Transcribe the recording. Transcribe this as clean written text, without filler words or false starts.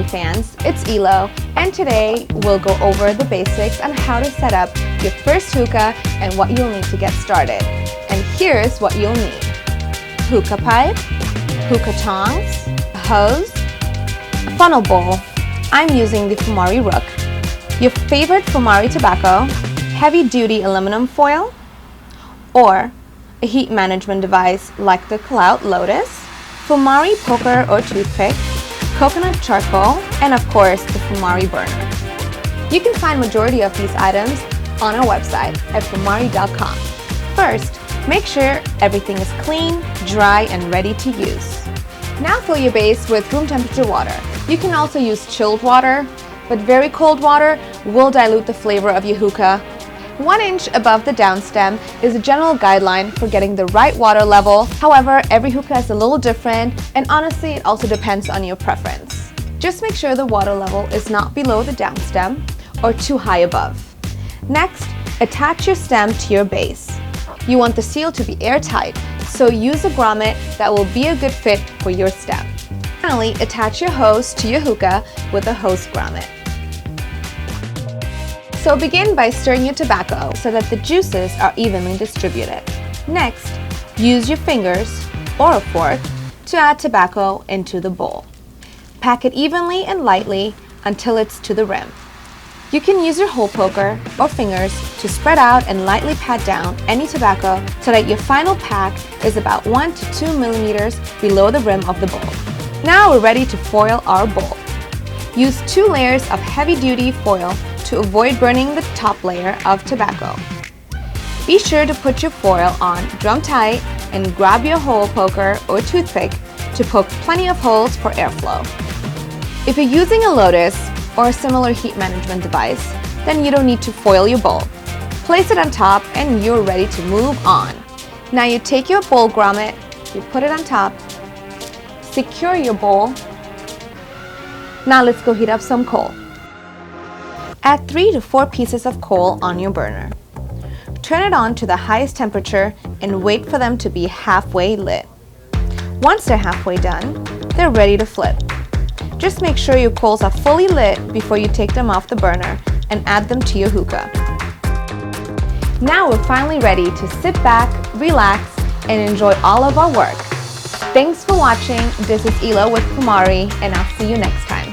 Fumari fans, it's Elo, and today we'll go over the basics on how to set up your first hookah and what you'll need to get started. And here's what you'll need: hookah pipe, hookah tongs, a hose, a funnel bowl. I'm using the Fumari Rook, your favorite Fumari Tobacco, heavy-duty aluminum foil, or a heat management device like the Kaloud Lotus, Fumari poker or toothpick, coconut charcoal, and of course the Fumari Burner. You can find majority of these items on our website at fumari.com. First, make sure everything is clean, dry, and ready to use. Now fill your base with room temperature water. You can also use chilled water, but very cold water will dilute the flavor of your hookah. 1 inch above the downstem is a general guideline for getting the right water level. However, every hookah is a little different, and honestly, it also depends on your preference. Just make sure the water level is not below the downstem or too high above. Next, attach your stem to your base. You want the seal to be airtight, so use a grommet that will be a good fit for your stem. Finally, attach your hose to your hookah with a hose grommet. So begin by stirring your tobacco so that the juices are evenly distributed. Next, use your fingers or a fork to add tobacco into the bowl. Pack it evenly and lightly until it's to the rim. You can use your hole poker or fingers to spread out and lightly pat down any tobacco so that your final pack is about 1 to 2 millimeters below the rim of the bowl. Now we're ready to foil our bowl. Use 2 layers of heavy-duty foil to avoid burning the top layer of tobacco. Be sure to put your foil on drum tight and grab your hole poker or toothpick to poke plenty of holes for airflow. If you're using a Lotus or a similar heat management device, then you don't need to foil your bowl. Place it on top and you're ready to move on. Now you take your bowl grommet, you put it on top, secure your bowl. Now let's go heat up some coal. Add 3 to 4 pieces of coal on your burner. Turn it on to the highest temperature and wait for them to be halfway lit. Once they're halfway done, they're ready to flip. Just make sure your coals are fully lit before you take them off the burner and add them to your hookah. Now we're finally ready to sit back, relax, and enjoy all of our work. Thanks for watching. This is Elo with Fumari, and I'll see you next time.